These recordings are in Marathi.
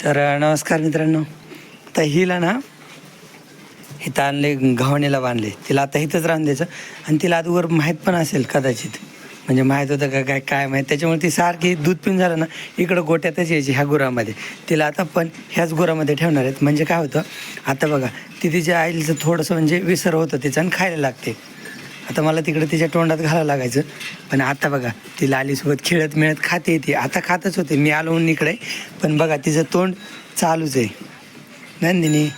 तर नमस्कार मित्रांनो. आता हिला ना इथं आणले, घावणीला बांधले. तिला आता इथंच राहून द्यायचं आणि तिला आजवर माहीत पण असेल कदाचित, म्हणजे माहीत होतं का काय काय माहीत. त्याच्यामुळे ती सारखी दूध पिऊन झालं ना इकडं गोट्यातच यायची ह्या गुरामध्ये. तिला आता पण ह्याच गुरामध्ये ठेवणार आहेत. म्हणजे काय होतं आता बघा, ती तिच्या आईचं थोडंसं म्हणजे विसर होतं तिचं आणि खायला लागते. आता मला तिकडे तिच्या तोंडात घालावं लागायचं, पण आता बघा ती लालीसोबत खेळत मिळत खाते. ती आता खातच होते, मी आलो म्हणून इकडे, पण बघा तिचं तोंड चालूच आहे. नंदिनी,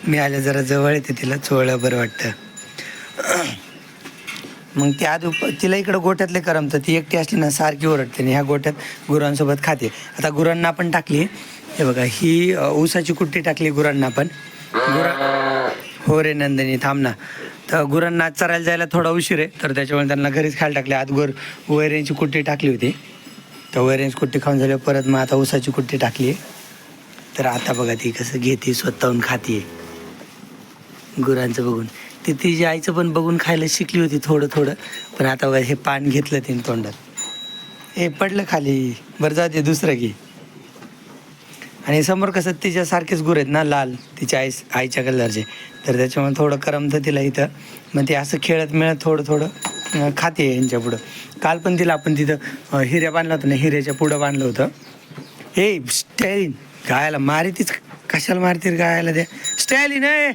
मी आल्या जरा जवळ येते, तिला चोळलं बरं वाटतं. मग ती तिला इकडं गोठ्यातले करमतं. ती एकटी असली ना सारखी ओरडते आणि ह्या गोठ्यात गुरांसोबत खाते. आता गुरांना पण टाकली, हे बघा ही ऊसाची कुट्टी टाकली गुरांना पण. हो रे नंदिनी थांब ना. तर गुरांना चरायला जायला थोडा उशीर आहे, तर त्याच्यामुळे त्यांना घरीच खायला टाकले. आज वैऱ्यांची कुट्टी टाकली होती, तर वैऱ्यांची कुट्टी खाऊन झाल्यावर परत मग आता ऊसाची कुट्टी टाकली आहे. तर आता बघा ती कसं घेते, स्वतःहून खाते गुरांचं बघून. ती तिच्या आईचं पण बघून खायला शिकली होती थोडं थोडं, पण आता बघा हे पान घेतलं तिने तोंडात. हे पडलं खाली, बरं जाते दुसरं घे. आणि समोर कसं तिच्यासारखेच गुर आहेत ना, लाल, तिच्या आईच्या कलरचे, तर त्याच्यामुळे थोडं करमतं तिला इथं. मग ते असं खेळत मिळत थोडं थोडं खाते यांच्या पुढं. काल पण तिला आपण तिथं हिऱ्या बांधला होता ना, हिऱ्याच्या पुढं बांधलं होतं. हे स्टॅलिन, गायला मारितीच, कशाला मारते गायला त्या स्टॅलिन आहे,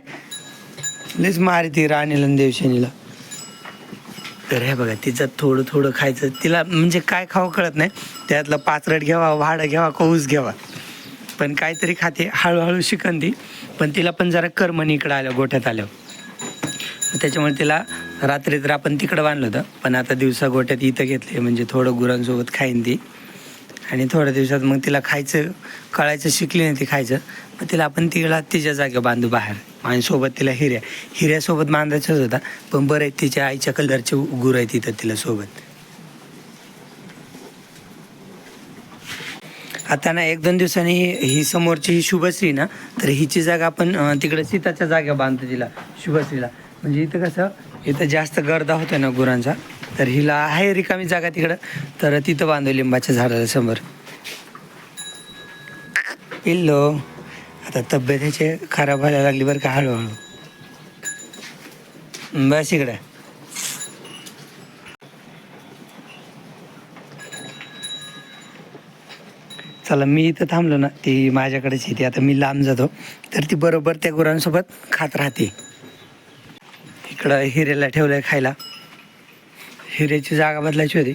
लईच मारती राणीला आणि देवशनीला. तर हे बघा तिचं थोडं थोडं खायचं. तिला म्हणजे काय खावं कळत नाही, त्यातलं पाचरट घ्यावा, वाडं घ्यावा, कौस घ्यावा, पण काहीतरी खाते. हळूहळू शिकन ती. पण तिला पण जरा करमणी इकडं आलं, गोठ्यात आलं. त्याच्यामुळे तिला रात्री तर आपण तिकडं बांधलं होतं, पण आता दिवसा गोठ्यात इथं घेतले, म्हणजे थोडं गुरांसोबत खाईन ती. आणि थोड्या दिवसात मग तिला खायचं कळायचं, शिकली नाही ती खायचं, मग तिला आपण तिच्या जागेवर बांधू बाहेर. आणि सोबत तिला हिऱ्यासोबत बांधायचंच होता, पण बरं आहे तिच्या आईच्या कलरचे गुरं आहेत तिथं तिला सोबत. आता ना 1-2 दिवसांनी ही समोरची ही शुभश्री ना, तर हिची जागा आपण तिकडे सीताच्या जागेवर बांधतो तिला, शुभश्रीला. म्हणजे इथं कसं, इथं जास्त गर्दा होतो ना गुरांचा, तर हिला आहे रिकामी जागा तिकडं, तर तिथं बांधू लिंबाच्या झाडाला समोर. पिल्लो, आता तब्येत ह्याची खराब व्हायला लागली बरं का हळूहळू. बस इकडं. चला मी इथं थांबलो ना, ती माझ्याकडेच येते. आता मी लांब जातो, तर ती बरोबर त्या गुरांसोबत खात राहते. इकडं हिऱ्याला ठेवलं आहे खायला. हिऱ्याची जागा बदलायची होती,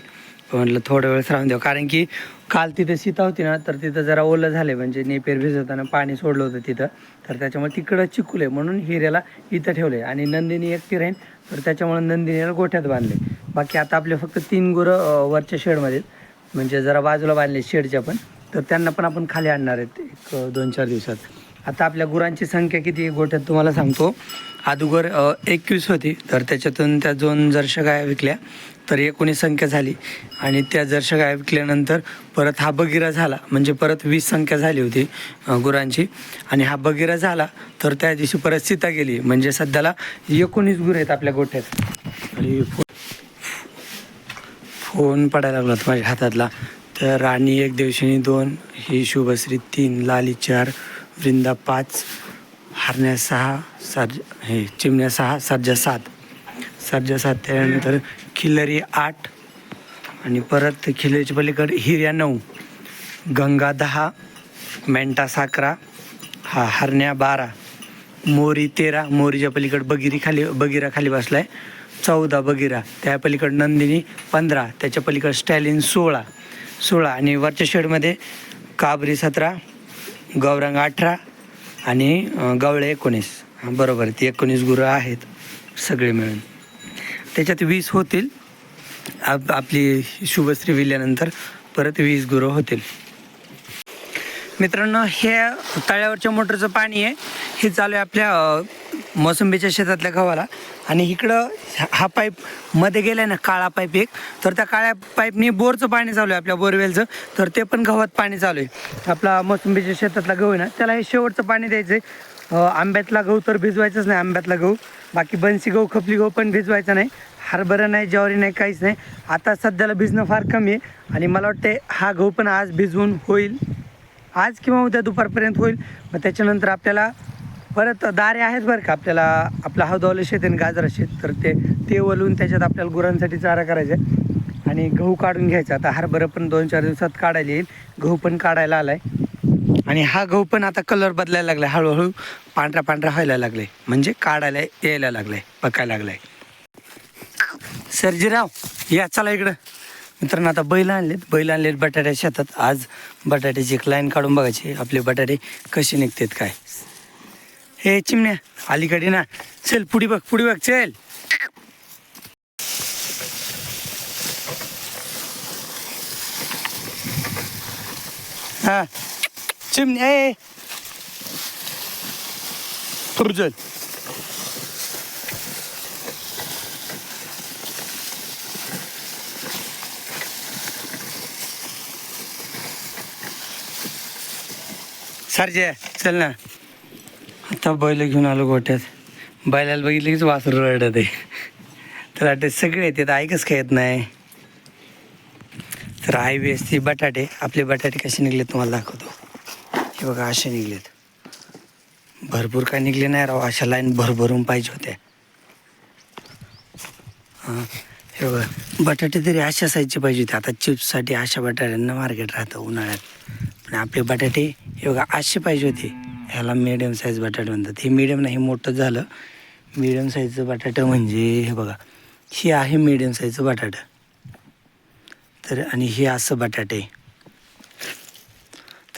म्हटलं थोडं वेळच राहून द्यावं, कारण की काल तिथं सीता होती ना, तर तिथं जरा ओलं झाले, म्हणजे नेपेर भिजवताना पाणी सोडलं होतं तिथं, तर त्याच्यामुळे तिकडं चिखल आहे, म्हणून हिऱ्याला इथं ठेवले. आणि नंदिनी एकटी राहीन, तर त्याच्यामुळे नंदिनीला गोठ्यात बांधले. बाकी आता आपले फक्त 3 गुरं वरच्या शेडमध्ये, म्हणजे जरा बाजूला बांधले शेडच्या पण, तर त्यांना पण आपण खाली आणणार आहेत 1-2-4 दिवसात. आता आपल्या गुरांची संख्या किती आहे गोठ्यात तुम्हाला सांगतो. अगोदर 21 होती, तर त्याच्यातून त्या 2 जर्शा गाया विकल्या, तर 19 संख्या झाली. आणि त्या जर्शा गाया विकल्यानंतर परत हा बगिरा झाला, म्हणजे परत 20 संख्या झाली होती गुरांची. आणि हा बगिरा झाला, तर त्या दिवशी परत सीता गेली, म्हणजे सध्याला 19 गुरं आहेत आपल्या गोठ्यात. आणि फोन पडायला लागला होता माझ्या हातातला. तर राणी 1, देवशनी 2, ही शुभश्री 3, लाली 4, वृंदा 5, हरण्या 6, चिमण्या 6, सर्जा 7, त्यानंतर खिल्लारी 8, आणि परत खिल्लारीच्या पलीकडे हिऱ्या 9, गंगा 10, मेंटा 11, हरण्या 12, मोरी 13, मोरीच्या पलीकडे बगिरा खाली बसलाय 14 बगिरा, त्या पलीकडे नंदिनी 15, त्याच्या पलीकडे स्टॅलिन 16, आणि वरच्या शेडमध्ये काबरी 17, गौरांग 18, आणि गवळे 19. बरोबर, ती 19 गुरं आहेत सगळे मिळून. त्याच्यात 20 होतील, आपली शुभश्री विल्यानंतर परत 20 गुरं होतील. मित्रांनो, हे तळ्यावरच्या मोटरचं पाणी आहे, हे चालू आहे आपल्या मोसंबीच्या शेतातल्या गव्हाला. आणि इकडं हा पाईप मध्ये गेला आहे ना, काळा पाईप एक, तर त्या काळ्या पाईपनी बोरचं पाणी चालू आहे आपल्या बोरवेलचं, तर ते पण गव्हात पाणी चालू आहे. आपला मोसंबीच्या शेतातला गहू आहे ना, त्याला हे शेवटचं पाणी द्यायचं आहे. आंब्यातला गहू तर भिजवायचंच नाही, आंब्यातला गहू, बाकी बनसी गहू, खपली गहू पण भिजवायचा नाही, हरभरा नाही, ज्वारी नाही, काहीच नाही. आता सध्याला भिजणं फार कमी आहे, आणि मला वाटते हा गहू पण आज भिजवून होईल. आज किंवा उद्या दुपारपर्यंत होईल. मग त्याच्यानंतर आपल्याला परत दारे आहेत बरं का, आपल्याला आपलं हौदावलं शेत आणि गाजरा शेत, तर ते वलून त्याच्यात आपल्याला गुरांसाठी चारा करायचा आहे आणि गहू काढून घ्यायचा. आता हरभरा पण 2-4 दिवसात काढायला येईल, गहू पण काढायला आला आहे आणि हा गहू पण आता कलर बदलायला लागला आहे, हळूहळू पांढरा पांढरा व्हायला लागला आहे, म्हणजे काढायला यायला लागला आहे, पकायला लागला आहे. सर्जीराव या चला इकडं. मित्रांनो आता बैल आणलेत बटाट्या शेतात. आज बटाट्याची एक लाईन काढून बघायची आपले बटाटे कसे निघतात काय. हे चिमण्या अलीकडे ना, चल पुढे बघ चल. हा चिमण्या ए चल. सरजे चल ना. आता बैल घेऊन आलो गोट्यात. बैलाला बघितलं कीच वासरू रडत आहे. तर वाटते सगळे येतात, ऐकच काय येत नाही. तर आई बी असते. बटाटे आपले बटाटे कसे निघलेत तुम्हाला दाखवतो. हे बघा असे निघलेत. भरपूर काय निघले नाही राव, अशा लाईन भरभरून पाहिजे होत्या. हां हे बघा बटाटे तरी अशा साईजचे पाहिजे होते. आता चिप्ससाठी अशा बटाट्यांना मार्केट राहतं उन्हाळ्यात. पण आपले बटाटे हे बघा असे पाहिजे होते. ह्याला मिडियम साईज बटाटे म्हणतात. हे मिडियम नाही, मोठं झालं. मिडियम साईजचं बटाटं म्हणजे हे बघा, हे आहे मिडियम साईजचं बटाटं. तर आणि हे असं बटाटे,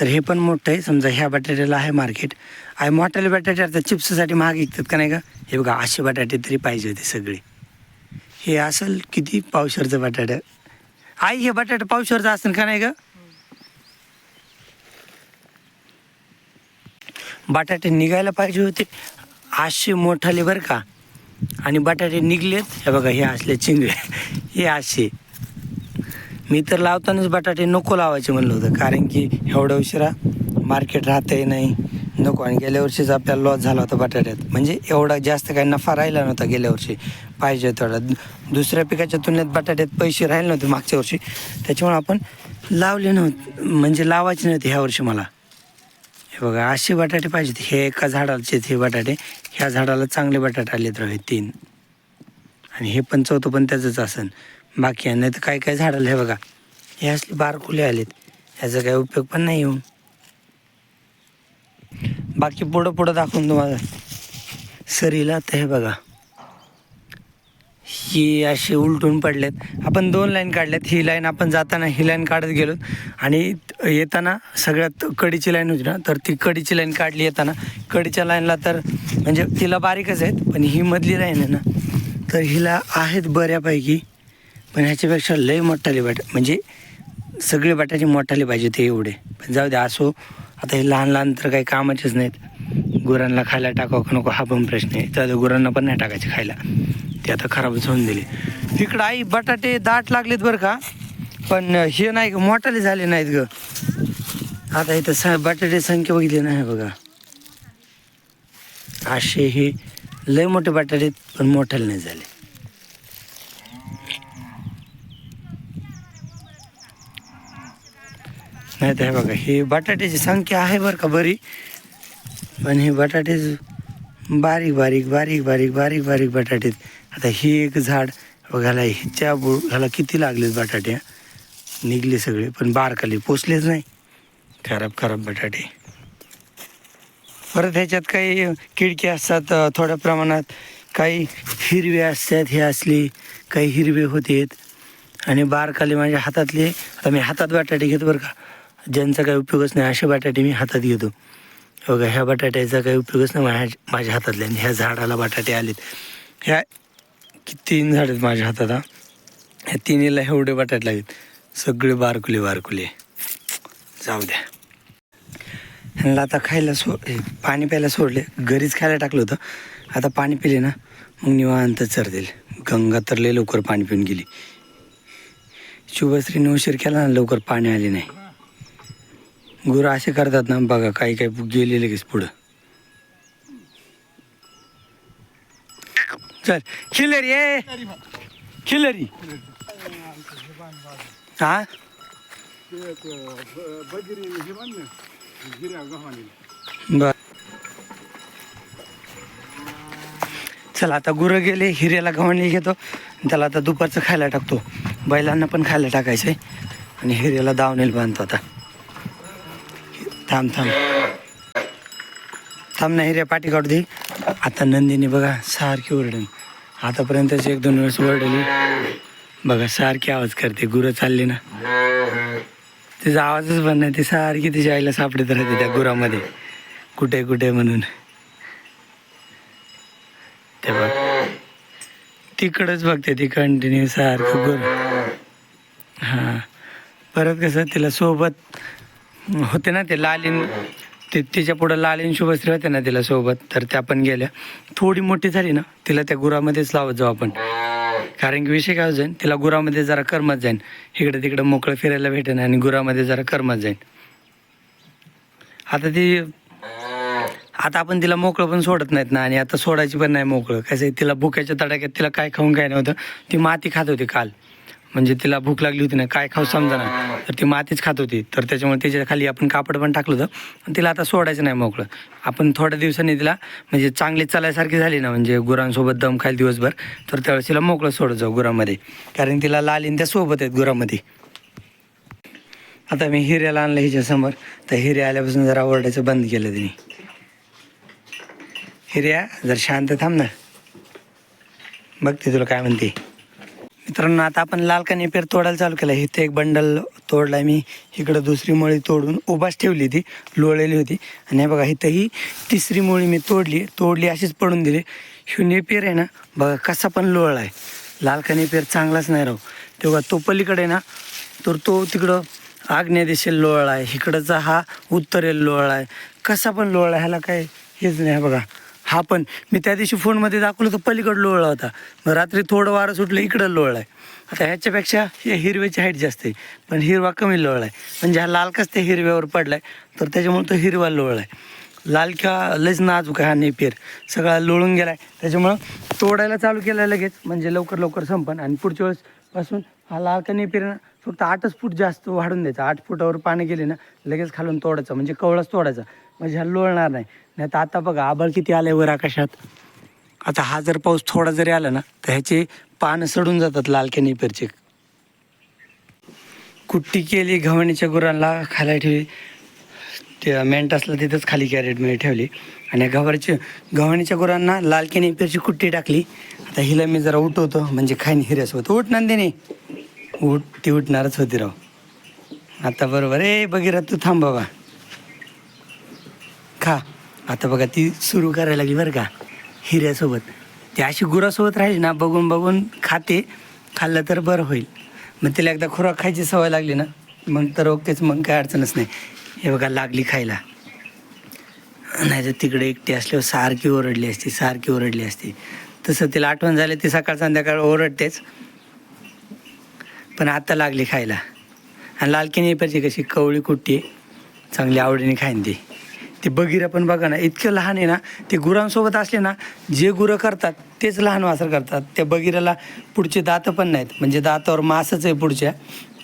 तर हे पण मोठं आहे. समजा ह्या बटाट्याला आहे मार्केट आहे. मोठाले बटाटे आता चिप्ससाठी महाग विकतात का नाही का. हे बघा असे बटाटे तरी पाहिजे होते सगळे. हे असेल किती पावशेरचं बटाटं. आई हे बटाटे पावशेरचं असेल का नाही का. बटाटे निघायला पाहिजे होते असे मोठाले बरं का. आणि बटाटे निघलेत. हे बघा हे असले चिंगळे हे असे. मी तर लावतानाच बटाटे नको लावायचे म्हणलं होतं, कारण की एवढ्या उशिरा मार्केट राहतही नाही नको. आणि गेल्या वर्षीच आपल्याला लॉस झाला होता बटाट्यात, म्हणजे एवढा जास्त काही नफा राहिला नव्हता गेल्या वर्षी पाहिजे तेवढा. दुसऱ्या पिकाच्या तुलनेत बटाट्यात पैसे राहिले नव्हते मागच्या वर्षी, त्याच्यामुळे आपण लावले नव्हते, म्हणजे लावायचे नव्हते ह्या वर्षी मला. हे बघा असे बटाटे पाहिजेत. हे एका झाडाचे हे बटाटे, ह्या झाडाला चांगले बटाटे आलेत राव हे 3. आणि हे पण चौथं पण त्याचंच असेल. बाकी आहे नाही तर काय काय झाडाला हे बघा हे असले बारकुले आलेत, ह्याचा काही उपयोग पण नाही येऊन. बाकी पुढं दाखवून तुम्हाला सरीला. तर हे बघा ही असे उलटून पडलेत. आपण 2 लाईन काढल्यात. ही लाईन आपण जाताना ही लाईन काढत गेलो आणि येताना सगळ्यात कडीची लाईन होती ना, तर ती कडीची लाईन काढली येताना. कडीच्या लाईनला तर म्हणजे तिला बारीकच आहेत, पण ही मधली लाईन आहे ना, तर हिला आहेत बऱ्यापैकी. पण ह्याच्यापेक्षा लय मोठाले म्हणजे सगळे बटाटे मोठाले पाहिजे ते एवढे. पण जाऊ द्या असो. आता हे लहान तर काही कामाचेच नाहीत. गुरांना खायला टाकावं का नको हा पण प्रश्न आहे. तर गुरांना पण नाही टाकायचे खायला, ते आता खराबच होऊन दिले. इकडं आई बटाटे दाट लागलेत बरं का, पण हे नाही ग मोठाले झाले नाहीत ग. आता इथं बटाटे संख्या बघितली नाही बघा, असे हे लय मोठे बटाटे पण मोठाले नाही झाले. नाही तर हे बघा हे बटाट्याची संख्या आहे बरं का बरी, पण हे बटाटे बारीक बटाटे. आता ही एक झाड बघायला ह्याला किती लागलेत बटाटे, निघले सगळे पण बारकाले पोचलेच नाही. खराब बटाटे. परत ह्याच्यात काही किडके असतात थोड्या प्रमाणात, काही हिरवे असतात. हे असले काही हिरवे होतेत आणि बारकाले माझ्या हातातले. आता मी हातात बटाटे घेतो बरं का, ज्यांचा काही उपयोगच नाही असे बटाटे मी हातात घेतो. बघा ह्या बटाट्याचा काही उपयोगच नाही माझ्या हातातल्या. आणि ह्या झाडाला बटाटे आलेत. ह्या 3 झाड आहेत माझ्या हातात. ह्या 3ला एवढे बटाटे लागेल, सगळे बारकुले. जाऊ द्या. ह्यांना आता खायला पाणी प्यायला सोडले. घरीच खायला टाकलं होतं. आता पाणी पिले ना मग निवांत चरतील. गंगा तर लय लवकर पाणी पिऊन गेली. शुभश्रीने उशीर केला ना, लवकर पाणी आले नाही. गुरं असे करतात ना बघा, काही गेले लगेच पुढं. चल खिलरी हा बर, चला आता गुरं गेले, हिऱ्याला गव्हाणी घेतो, त्याला आता दुपारचं खायला टाकतो. बैलांना पण खायला टाकायचं आहे आणि हिऱ्याला दावणीला बांधतो आता. थांब थांब थांब ना, हिऱ्या पाठी काढू दे. आता नंदिनी बघा सारखी ओरडेल, आतापर्यंतच 1-2 वेळेस ओरडली बघा, सारखी आवाज करते. गुरं चालली ना, तिचा आवाजच बंद नाही, ती सारखी तिच्या आईला सापडत राहते त्या गुरामध्ये, कुठे कुठे म्हणून. ते बघ तिकडंच बघते ती कंटिन्यू सारखं गुर. हां, परत कसं तिला सोबत होते ना ते लालीन, तिच्या पुढं लालीन शुभश्री होते ना तिला सोबत, तर त्या पण गेल्या. थोडी मोठी झाली ना तिला त्या गुरामध्येच लावत जाऊ आपण, कारण की विषय काय जाईन, तिला गुरामध्ये जरा करमत जाईन, इकडं तिकडं मोकळं फिरायला भेटेन आणि गुरामध्ये जरा करमत जाईन. आता आपण तिला मोकळं पण सोडत नाहीत ना, आणि आता सोडायची पण नाही मोकळं. कसं आहे, तिला भुक्याच्या तडाक्यात तिला काय खाऊन काय नव्हतं, ती माती खात होती काल. म्हणजे तिला भूक लागली होती ना, काय खाऊ समजा ना, तर ती मातीच खात होती. तर त्याच्यामुळे तिच्या खाली आपण कापड पण टाकलं होतं. आणि तिला आता सोडायचं नाही मोकळं. आपण थोड्या दिवसांनी तिला म्हणजे चांगली चालायसारखी झाली ना, म्हणजे गुरांसोबत दम खायला दिवसभर, तर त्यावेळेस तिला मोकळं सोडत जाऊ गुरामध्ये, कारण तिला लालीन त्या सोबत आहेत गुरामध्ये. आता मी हिऱ्याला आणलं हिच्यासमोर, तर हिऱ्या आल्यापासून जरा ओरडायचं बंद केलं तिने. हिऱ्या जर शांत थांब ना, बघते तुला काय म्हणते. मित्रांनो, आता आपण लाल का नेपेर तोडायला चालू केलं. इथे एक बंडल तोडला मी, इकडं दुसरी मुळी तोडून उभाच ठेवली, ती लोळलेली होती. आणि हे बघा इथं ही तिसरी मुळी मी तोडली अशीच पडून दिली. ह्यो नेपेर आहे ना बघा कसा पण लोळला आहे. लाल का नेपेर चांगलाच नाही राहू. तेव्हा तो पलीकडे ना, तर तो तिकडं आग्नेय दिशेला लोळला आहे, इकडचा हा उत्तरेला लोळला आहे. कसा पण लोळला, ह्याला काय हेच नाही. बघा हा पण मी त्या दिवशी फोनमध्ये दाखवलं तर पलीकडं लोळला होता, मग रात्री थोडं वारं सुटलं इकडं लोळला आहे. आता ह्याच्यापेक्षा हे हिरव्याची हाईट जास्त आहे, पण हिरवा कमी लोळला आहे. म्हणजे हा लालकाच त्या हिरव्यावर पडला आहे, तर त्याच्यामुळे तो हिरवा लोळला आहे. लालका लयच नाजूक आहे हा नेपेर, सगळा लोळून गेला आहे. त्याच्यामुळं तोडायला चालू केलं लगेच, म्हणजे लवकर संपन. आणि पुढच्या वेळेसपासून हा लालका नेपेर ना फक्त 8च फूट जास्त वाढून द्यायचा. 8 फुटावर पाणी गेले ना लगेच खालून तोडायचं, म्हणजे कवळाच तोडायचा, म्हणजे हा लोळणार नाही. नाही तर आता बघा आभाळ किती आलंय वर आकाशात. आता हा जर पाऊस थोडा जरी आला ना, तर ह्याचे पानं सडून जातात लालक्या नेपेरचे. कुट्टी केली, गव्हाणीच्या गुरांना खायला ठेवली, ते मेंढपासला तिथंच खाली कॅरेटमध्ये ठेवली. आणि गव्हाणीच्या गुरांना लालक्या नेपेरची कुट्टी टाकली. आता हिला मी जरा उठवतो, म्हणजे खाईन हिऱ्यासोबत. उठ नंदिनी, ती उठणारच होती राव आता. बरोबर आहे बघिरा, तू थांब बाबा, खा. आता बघा ती सुरू करायला लागली बरं का हिऱ्यासोबत. ती अशी गुरासोबत राहिली ना, बघून बघून खाते, खाल्लं तर बरं होईल. मग तिला एकदा खुराक खायची सवय लागली ना, मग तर ओकेच, मग काय अडचणच नाही. हे बघा लागली खायला. नाही तर तिकडे एकटी असल्यावर सारखी ओरडली असती. तसं तिला आठवण झाली, ती सकाळ संध्याकाळ ओरडतेच, पण आता लागली खायला. आणि लालकी नेपेरची कशी कवळी कुट्टी आहे, चांगली आवडीने खाईन ती. ते बगीरा पण बघा ना, इतकं लहान आहे ना, ते गुरांसोबत असले ना, जे गुरं करतात तेच लहान वासर करतात. त्या बगीराला पुढचे दातं पण नाहीत, म्हणजे दातावर मासच आहे, पुढच्या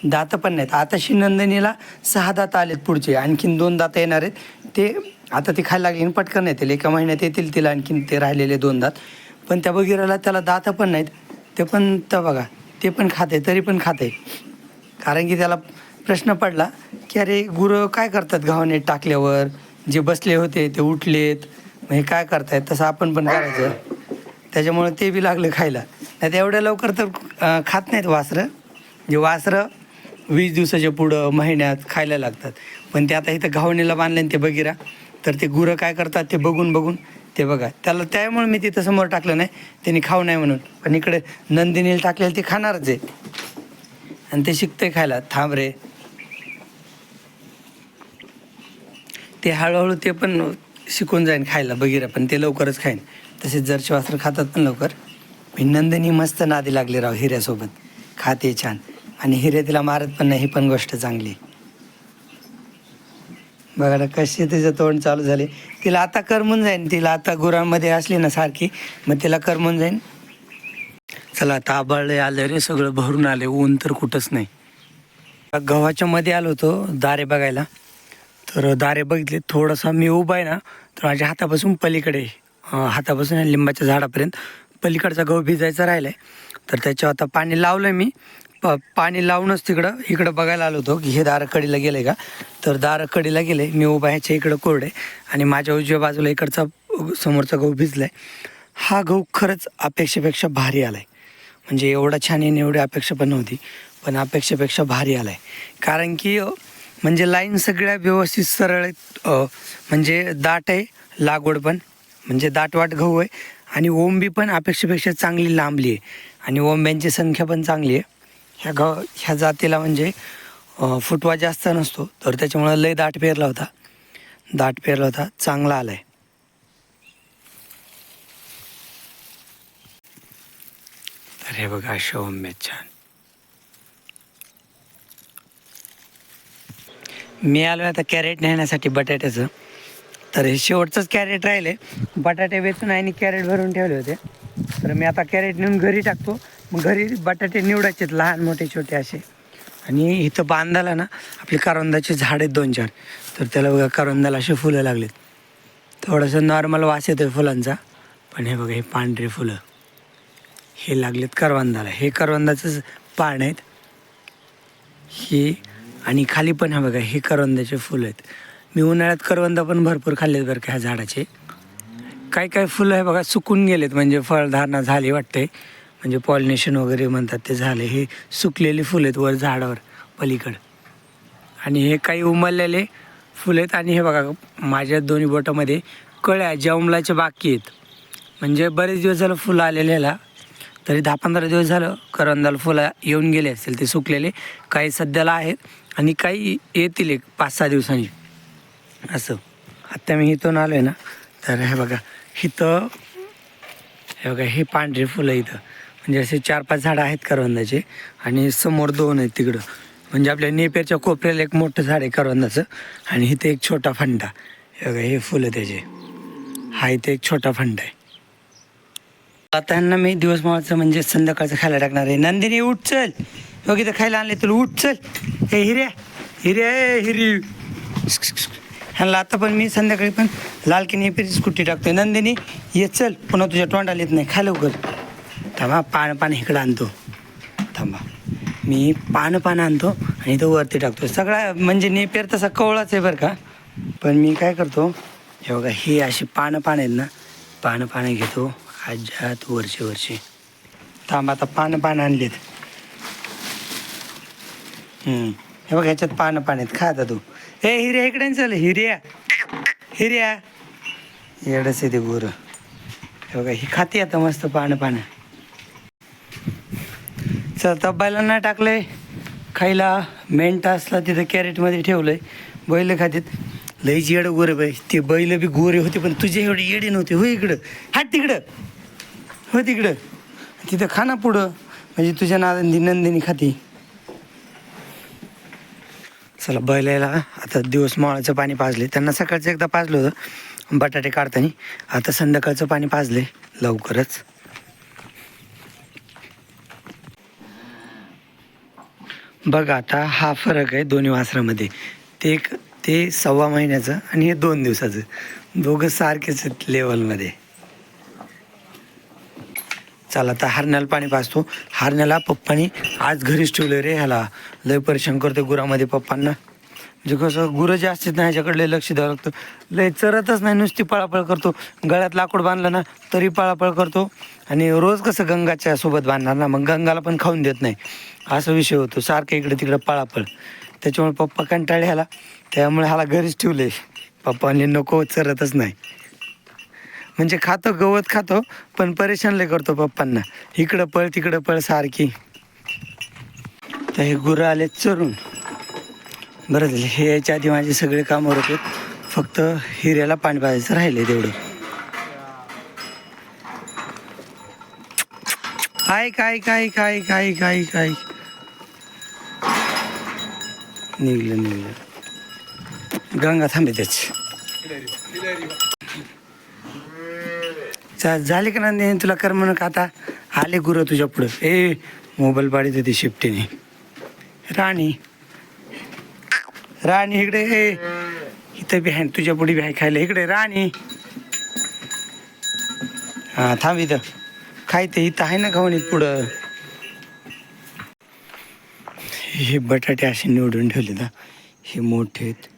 दातं पण नाहीत. आताशी नंदिनीला 6 दातं आलेत पुढचे, आणखीन 2 दातं येणार आहेत. ते आता ती खायला लागली पटकन येतील, 1 महिन्यात येतील तिला आणखीन ते राहिलेले 2 दात. पण त्या बगीराला त्याला दातं पण नाहीत, ते पण तर बघा ते पण खाते, तरी पण खाते. कारण की त्याला प्रश्न पडला की अरे गुरं काय करतात गव्हाणे टाकल्यावर, जे बसले होते ते उठलेत, मग हे काय करतायत, तसं आपण पण करायचं. त्याच्यामुळे ते बी लागलं खायला. नाही तर एवढ्या लवकर तर खात नाहीत वासरं. जे वासरं 20 दिवसाच्या पुढं महिन्यात खायला लागतात. पण ते आता इथं गव्हाणीला बांधले ते बगीरा, तर ते गुरं काय करतात ते बघून ते बघा त्याला, त्यामुळे मी तिथं समोर टाकलं नाही, त्यांनी खाऊ नाही म्हणून. पण इकडे नंदिनीला टाकलेलं ते खाणारच आहे, आणि ते शिकतंय खायला. थांब रे, ते हळूहळू ते पण शिकून जाईन खायला बगीरा, पण ते लवकरच खाईन. तसेच जरचे वासरं खातात पण लवकर. नंदिनी मस्त नादी लागली राव हिऱ्यासोबत, खाते छान. आणि हिऱ्या तिला मारत पण नाही, ही पण गोष्ट चांगली. बघा ना कशी तिचं तोंड चालू झाले. तिला आता करमून जाईन, तिला आता गुरांमध्ये असली ना सारखी, मग तिला करमून जाईन. चला आता आबाळले आले रे, सगळं भरून आले, ऊन तर कुठंच नाही. गव्हाच्या मध्ये आलो होतो दारे बघायला, तर दारे बघितले, थोडंसं मी उभा आहे ना, तर माझ्या हातापासून पलीकडे हातापासून लिंबाच्या झाडापर्यंत पलीकडचा गहू भिजायचा राहिला आहे. तर त्याच्यावर आता पाणी लावलं आहे मी. पाणी लावूनच इकडं बघायला आलो होतो की हे दारं कडीला गेलं आहे का. तर दारं कडीला गेले, मी उभा ह्याच्या इकडं कोरडे आणि माझ्या उजव्या बाजूला इकडचा समोरचा गहू भिजला आहे. हा गहू खरंच अपेक्षेपेक्षा भारी आला आहे. म्हणजे एवढा छान येणे एवढी अपेक्षा पण नव्हती, पण अपेक्षेपेक्षा भारी आला आहे. कारण की म्हणजे लाईन सगळ्या व्यवस्थित सरळ आहेत. म्हणजे दाट आहे लागवड पण, म्हणजे दाटवाट गहू आहे आणि ओंबी पण अपेक्षेपेक्षा चांगली लांबली आहे आणि ओंब्यांची संख्या पण चांगली आहे. ह्या जातीला म्हणजे फुटवा जास्त नसतो, तर त्याच्यामुळं लय दाट पेरला होता, चांगला आला आहे. तर हे बघा अशा ओंब्या छान. मी आलो आता कॅरेट नेण्यासाठी बटाट्याचं. तर हे शेवटचंच कॅरेट राहिले, बटाटे वेचून आणि कॅरेट भरून ठेवले होते. तर मी आता कॅरेट नेऊन घरी टाकतो. मग घरी बटाटे निवडायचेत लहान मोठे छोटे असे. आणि इथं बांधायला ना आपली करवंदाची झाड आहेत 2-4. तर त्याला बघा करवंदाला असे फुलं लागलेत. थोडंसं नॉर्मल वास येतो आहे फुलांचा, पण हे बघा हे पांढरे फुलं हे लागलेत करवंदाला. हे करवंदाचंच पान आहेत ही. आणि खाली पण हा बघा हे करवंदाचे फुलं आहेत. मी उन्हाळ्यात करवंदा पण भरपूर खाल्लेत बरं का ह्या झाडाचे. काही फुलं आहे बघा सुकून गेलेत, म्हणजे फळधारणा झाली वाटते, म्हणजे पॉलिनेशन वगैरे म्हणतात ते झाले. हे सुकलेली फुलं आहेत वर झाडावर पलीकडं. आणि हे काही उमललेले फुलं आहेत. आणि हे बघा माझ्या दोन्ही बोटामध्ये कळ्या जमलाच्या बाकी आहेत. म्हणजे बरेच दिवस झालं फुलं आलेले ह्याला, तरी 10-15 दिवस झालं करवंदाला फुलं येऊन गेले असतील ते सुकलेले. काही सध्याला आहेत आणि काही येतील एक 5-6 दिवसांनी असं. आत्ता मी इथून आलो आहे ना, तर हे बघा इथं हे बघा हे पांढरे फुलं इथं, म्हणजे असे 4-5 झाडं आहेत करवंदाचे. आणि समोर 2 आहेत तिकडं, म्हणजे आपल्या नेपेरच्या कोपऱ्याला एक मोठं झाड आहे करवंदाचं आणि इथे एक छोटा फंडा. हे बघा हे फुलं त्याचे, हा इथे एक छोटा फंडा आहे. आता ह्यांना मी दिवस माळचं म्हणजे संध्याकाळचं खायला टाकणार आहे. नंदिनी उठ चल, बघ इथं खायला आणले तुला, उठ चल. हे हिरी ह्यांना आता पण मी संध्याकाळी पण लाल की नेपेरीची कुट्टी टाकतोय. नंदिनी ये चल, पुन्हा तुझ्या तोंडाला येत नाही, खा लवकर. थांबा पान इकडं आणतो, थांबा मी पान आणतो आणि इथं वरती टाकतो. सगळा म्हणजे नेपेर तसा कवळाच आहे बरं का, पण मी काय करतो हे बघा हे अशी पानं आहेत ना, पानं घेतो आज्यात वरचे. थांबा आता पानं आणलेत. हे बघा ह्याच्यात पानं आहेत, खा आता तू. हे हिर्या इकडे चल, हिर्या एवढंच आहे ते गोरं. हे बघा ही खाते आता मस्त पानं. चल तब्बायला नाही टाकलंय खायला, मेंढा असला तिथं कॅरेटमध्ये ठेवलंय, बैल खातेत. लईच येडं गोरं बाई, ते बैल बी गोरे होते पण तुझे एवढे येडे नव्हते. हो इकडं हाट, तिकडं तिथं खाना पुढं, म्हणजे तुझ्या नंदिनी खाती. चला बैलाला आता दिवस माळाचं पाणी पाजले. त्यांना सकाळचं एकदा पाजलं होतं बटाटे काढताना, आता संध्याकाळचं पाणी पाजले लवकरच. बघा आता हा फरक आहे दोन्ही वासरामध्ये. ते 1.25 महिन्याचं आणि हे 2 दिवसाचं, दोघं सारखेच आहेत लेवलमध्ये. चला आता हरण्याला पाणी पाजतो. हरण्याला पप्पानी आज घरीच ठेवलं रे, ह्याला लय परेशान करतो गुरामध्ये पप्पांना. म्हणजे कसं गुरं जे असतात ना ह्याच्याकडे लय लक्ष द्यावं लागतं. लय चरतच नाही, नुसती पळापळ करतो. गळ्यात लाकूड बांधलं ना तरी पळापळ करतो. आणि रोज कसं गंगाच्या सोबत बांधणार ना, मग गंगाला पण खाऊन देत नाही, असा विषय होतो. सारखं इकडे तिकडे पळापळ. त्याच्यामुळे पप्पा कंटाळे ह्याला, त्यामुळे ह्याला घरीच ठेवले. पप्पांनी नको, चरतच नाही. म्हणजे खातो गवत खातो, पण परेशान लय करतो पप्पांना, इकडं पळ तिकडं पळ सारखी. तर हे गुरं आले चरून. बरं झालं हे याच्या आधी माझे सगळे कामं होते, फक्त हिऱ्याला पाणी पाजायचं राहिले तेवढं. काय निघलं गंगा थांबे त्याची. झाले का ना तुला कर म्हणून का, आता आले गुरं तुझ्या पुढं. मोबाईल पाडीत होती शिफ्टीने. राणी इकडे इथं बी आहे तुझ्या पुढे बी आहे खायला. इकडे राणी. हां थांब इथं खायते. इथं आहे ना खाऊन पुढं. हे बटाटे असे निवडून ठेवले ना. हे मोठे आहेत,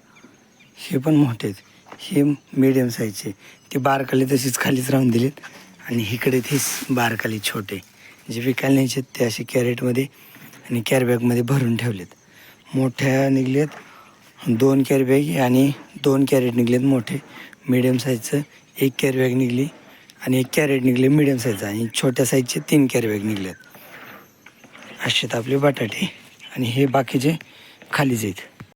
हे पण मोठे आहेत, हे मिडियम साईजचे. ते बारकाले तशीच खालीच राहून दिलेत. आणि इकडे ते बारकाले छोटे जे विकायला न्यायचे ते असे कॅरेटमध्ये आणि कॅरीबॅगमध्ये भरून ठेवलेत. मोठ्या निघलेत 2 कॅरीबॅग आणि 2 कॅरेट निघलेत मोठे. मिडियम साईजचं 1 कॅरीबॅग निघली आणि 1 कॅरेट निघले मिडियम साईजचं. आणि छोट्या साईजचे 3 कॅरीबॅग निघलेत. असेच आपले बटाटे. आणि हे बाकीचे खालीच आहेत.